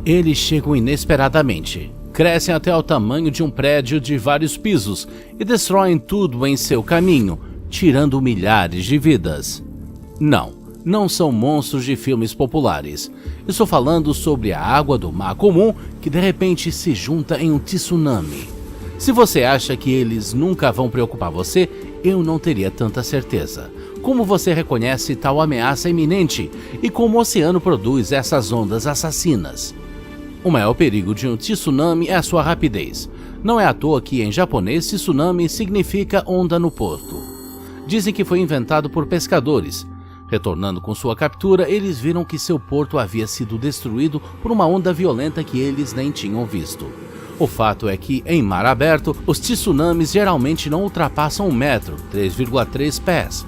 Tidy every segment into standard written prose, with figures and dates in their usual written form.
Eles chegam inesperadamente, crescem até o tamanho de um prédio de vários pisos e destroem tudo em seu caminho, tirando milhares de vidas. Não são monstros de filmes populares. Estou falando sobre a água do mar comum que de repente se junta em um tsunami. Se você acha que eles nunca vão preocupar você, eu não teria tanta certeza. Como você reconhece tal ameaça iminente e como o oceano produz essas ondas assassinas? O maior perigo de um tsunami é a sua rapidez. Não é à toa que em japonês tsunami significa onda no porto. Dizem que foi inventado por pescadores. Retornando com sua captura, eles viram que seu porto havia sido destruído por uma onda violenta que eles nem tinham visto. O fato é que, em mar aberto, os tsunamis geralmente não ultrapassam 1 metro, 3,3 pés.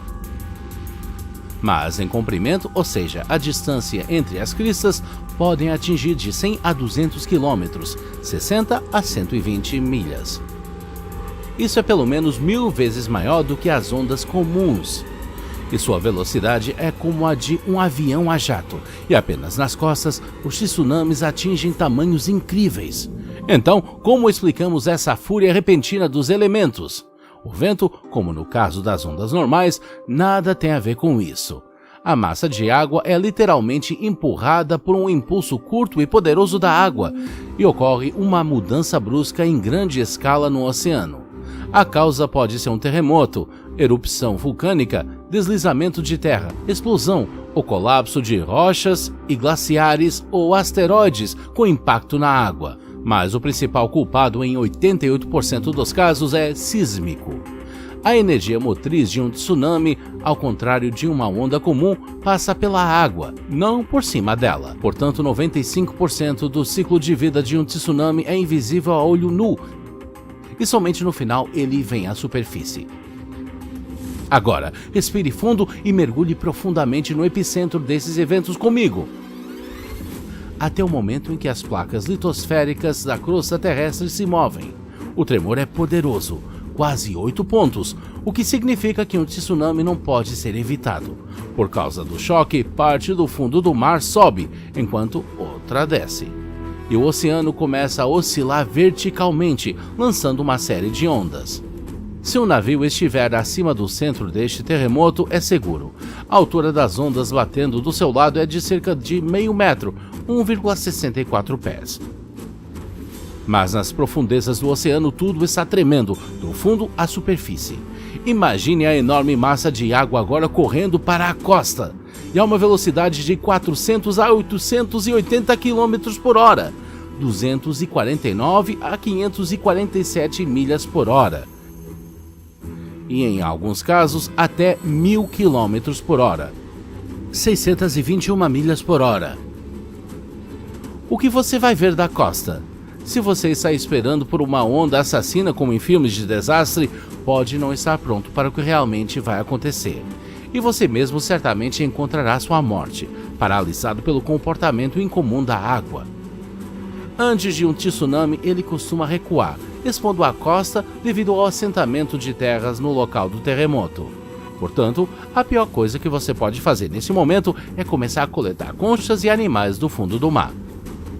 Mas em comprimento, ou seja, a distância entre as cristas, podem atingir de 100 a 200 quilômetros, 60 a 120 milhas. Isso é pelo menos 1000 vezes maior do que as ondas comuns. E sua velocidade é como a de um avião a jato, e apenas nas costas, os tsunamis atingem tamanhos incríveis. Então, como explicamos essa fúria repentina dos elementos? O vento, como no caso das ondas normais, nada tem a ver com isso. A massa de água é literalmente empurrada por um impulso curto e poderoso da água, e ocorre uma mudança brusca em grande escala no oceano. A causa pode ser um terremoto, erupção vulcânica, deslizamento de terra, explosão, o colapso de rochas e glaciares ou asteroides com impacto na água. Mas o principal culpado em 88% dos casos é sísmico. A energia motriz de um tsunami, ao contrário de uma onda comum, passa pela água, não por cima dela. Portanto, 95% do ciclo de vida de um tsunami é invisível a olho nu, e somente no final ele vem à superfície. Agora, respire fundo e mergulhe profundamente no epicentro desses eventos comigo. Até o momento em que as placas litosféricas da crosta terrestre se movem. O tremor é poderoso, quase 8 pontos, o que significa que um tsunami não pode ser evitado. Por causa do choque, parte do fundo do mar sobe, enquanto outra desce. E o oceano começa a oscilar verticalmente, lançando uma série de ondas. Se um navio estiver acima do centro deste terremoto, é seguro. A altura das ondas batendo do seu lado é de cerca de meio metro, 1,64 pés. Mas nas profundezas do oceano tudo está tremendo, do fundo à superfície. Imagine a enorme massa de água agora correndo para a costa, e a uma velocidade de 400 a 880 km por hora, 249 a 547 milhas por hora. E em alguns casos até 1000 km por hora, 621 milhas por hora. O que você vai ver da costa? Se você está esperando por uma onda assassina como em filmes de desastre, pode não estar pronto para o que realmente vai acontecer. E você mesmo certamente encontrará sua morte, paralisado pelo comportamento incomum da água. Antes de um tsunami, ele costuma recuar, expondo a costa devido ao assentamento de terras no local do terremoto. Portanto, a pior coisa que você pode fazer nesse momento é começar a coletar conchas e animais do fundo do mar.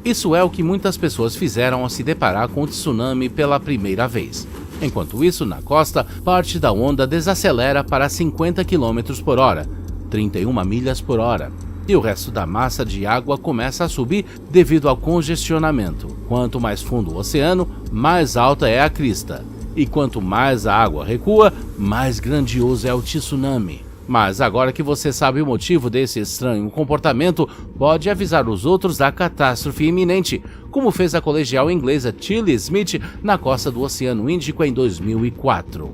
Isso é o que muitas pessoas fizeram ao se deparar com o tsunami pela primeira vez. Enquanto isso, na costa, parte da onda desacelera para 50 km por hora, 31 milhas por hora. E o resto da massa de água começa a subir devido ao congestionamento. Quanto mais fundo o oceano, mais alta é a crista. E quanto mais a água recua, mais grandioso é o tsunami. Mas agora que você sabe o motivo desse estranho comportamento, pode avisar os outros da catástrofe iminente, como fez a colegial inglesa Tilly Smith na costa do Oceano Índico em 2004.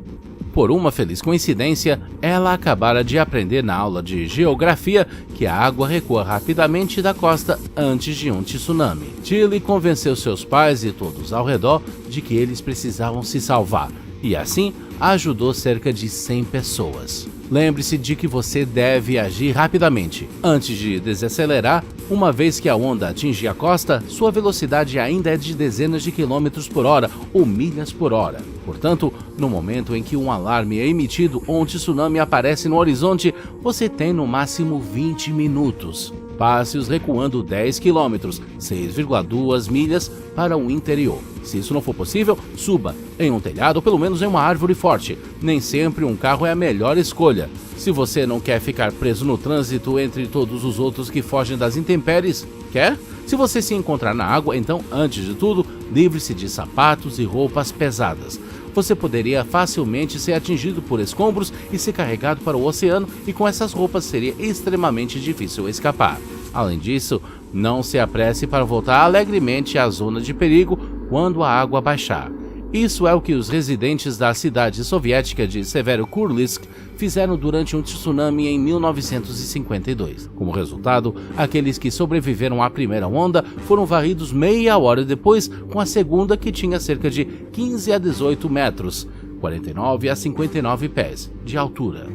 Por uma feliz coincidência, ela acabara de aprender na aula de geografia que a água recua rapidamente da costa antes de um tsunami. Tilly convenceu seus pais e todos ao redor de que eles precisavam se salvar, e assim ajudou cerca de 100 pessoas. Lembre-se de que você deve agir rapidamente. Antes de desacelerar, uma vez que a onda atinge a costa, sua velocidade ainda é de dezenas de quilômetros por hora ou milhas por hora. Portanto, no momento em que um alarme é emitido ou um tsunami aparece no horizonte, você tem no máximo 20 minutos. passe-os recuando 10 km, 6,2 milhas para o interior. Se isso não for possível, suba em um telhado ou pelo menos em uma árvore forte. Nem sempre um carro é a melhor escolha. Se você não quer ficar preso no trânsito entre todos os outros que fogem das intempéries, quer? Se você se encontrar na água, então, antes de tudo, livre-se de sapatos e roupas pesadas. Você poderia facilmente ser atingido por escombros e ser carregado para o oceano, e com essas roupas seria extremamente difícil escapar. Além disso, não se apresse para voltar alegremente à zona de perigo quando a água baixar. Isso é o que os residentes da cidade soviética de Severokursk fizeram durante um tsunami em 1952. Como resultado, aqueles que sobreviveram à primeira onda foram varridos meia hora depois, com a segunda, que tinha cerca de 15 a 18 metros, 49 a 59 pés de altura.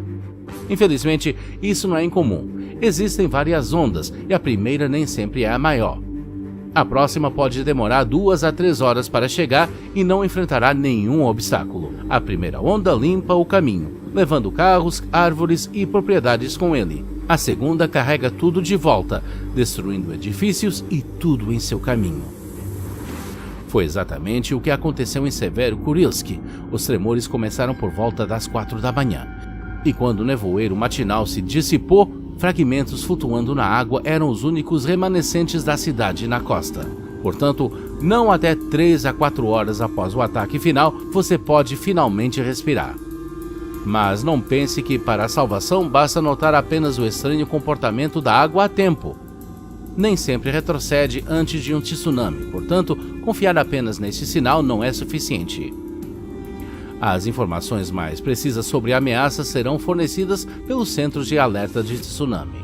Infelizmente, isso não é incomum. Existem várias ondas e a primeira nem sempre é a maior. A próxima pode demorar 2 a 3 horas para chegar e não enfrentará nenhum obstáculo. A primeira onda limpa o caminho, levando carros, árvores e propriedades com ele. A segunda carrega tudo de volta, destruindo edifícios e tudo em seu caminho. Foi exatamente o que aconteceu em Severokursk. Os tremores começaram por volta das 4 da manhã. E quando o nevoeiro matinal se dissipou, fragmentos flutuando na água eram os únicos remanescentes da cidade na costa. Portanto, não até 3 a 4 horas após o ataque final você pode finalmente respirar. Mas não pense que para a salvação basta notar apenas o estranho comportamento da água a tempo. Nem sempre retrocede antes de um tsunami, portanto, confiar apenas nesse sinal não é suficiente. As informações mais precisas sobre a ameaça serão fornecidas pelos centros de alerta de tsunami.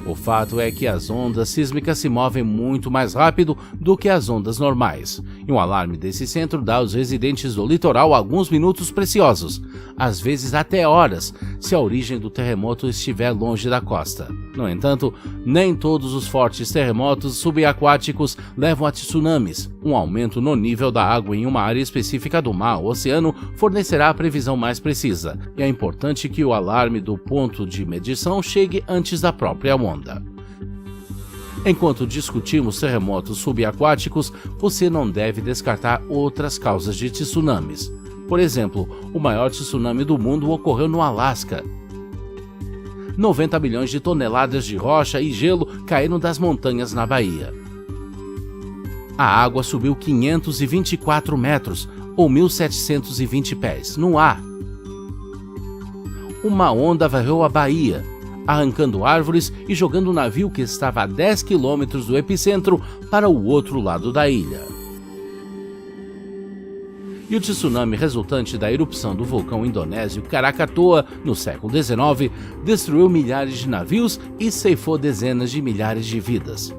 O fato é que as ondas sísmicas se movem muito mais rápido do que as ondas normais, e um alarme desse centro dá aos residentes do litoral alguns minutos preciosos, às vezes até horas, se a origem do terremoto estiver longe da costa. No entanto, nem todos os fortes terremotos subaquáticos levam a tsunamis. Um aumento no nível da água em uma área específica do mar ou oceano fornecerá a previsão mais precisa, e é importante que o alarme do ponto de medição chegue antes da própria onda. Enquanto discutimos terremotos subaquáticos, você não deve descartar outras causas de tsunamis. Por exemplo, o maior tsunami do mundo ocorreu no Alasca. 90 milhões de toneladas de rocha e gelo caíram das montanhas na Bahia. A água subiu 524 metros, ou 1.720 pés, no ar. Uma onda varreu a Bahia, arrancando árvores e jogando o navio que estava a 10 quilômetros do epicentro para o outro lado da ilha. E o tsunami resultante da erupção do vulcão indonésio Krakatoa no século XIX destruiu milhares de navios e ceifou dezenas de milhares de vidas.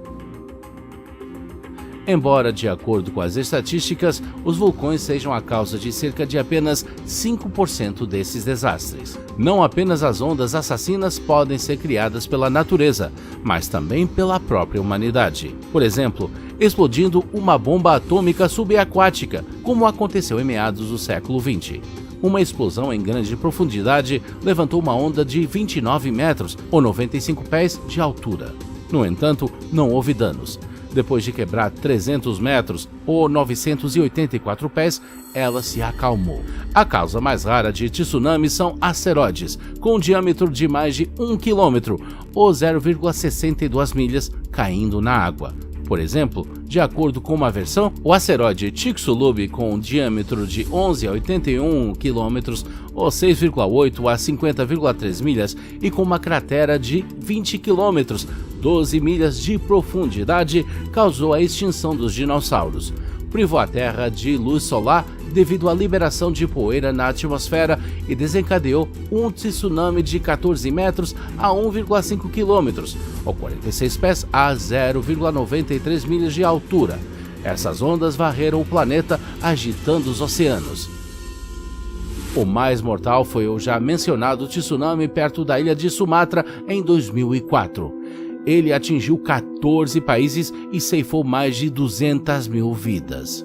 Embora, de acordo com as estatísticas, os vulcões sejam a causa de cerca de apenas 5% desses desastres. Não apenas as ondas assassinas podem ser criadas pela natureza, mas também pela própria humanidade. Por exemplo, explodindo uma bomba atômica subaquática, como aconteceu em meados do século XX. Uma explosão em grande profundidade levantou uma onda de 29 metros, ou 95 pés, de altura. No entanto, não houve danos. Depois de quebrar 300 metros, ou 984 pés, ela se acalmou. A causa mais rara de tsunamis são asteroides, com um diâmetro de mais de 1 km, ou 0,62 milhas, caindo na água. Por exemplo, de acordo com uma versão, o asteroide Chicxulub, com um diâmetro de 11 a 81 km, ou 6,8 a 50,3 milhas, e com uma cratera de 20 km, 12 milhas de profundidade, causou a extinção dos dinossauros. Privou a Terra de luz solar devido à liberação de poeira na atmosfera e desencadeou um tsunami de 14 metros a 1,5 km, ou 46 pés a 0,93 milhas de altura. Essas ondas varreram o planeta, agitando os oceanos. O mais mortal foi o já mencionado tsunami perto da ilha de Sumatra em 2004. Ele atingiu 14 países e ceifou mais de 200 mil vidas.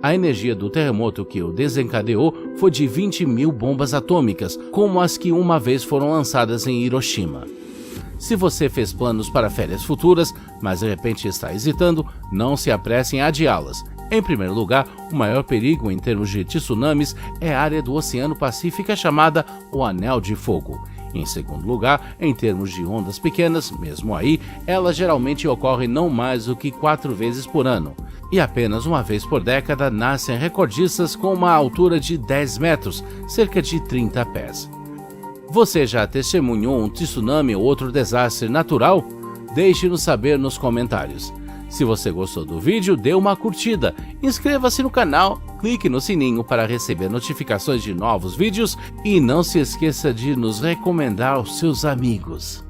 A energia do terremoto que o desencadeou foi de 20 mil bombas atômicas, como as que uma vez foram lançadas em Hiroshima. Se você fez planos para férias futuras, mas de repente está hesitando, não se apresse em adiá-las. Em primeiro lugar, o maior perigo em termos de tsunamis é a área do Oceano Pacífico chamada o Anel de Fogo. Em segundo lugar, em termos de ondas pequenas, mesmo aí, elas geralmente ocorrem não mais do que 4 vezes por ano. E apenas uma vez por década nascem recordistas com uma altura de 10 metros, cerca de 30 pés. Você já testemunhou um tsunami ou outro desastre natural? Deixe-nos saber nos comentários. Se você gostou do vídeo, dê uma curtida, inscreva-se no canal, clique no sininho para receber notificações de novos vídeos e não se esqueça de nos recomendar aos seus amigos.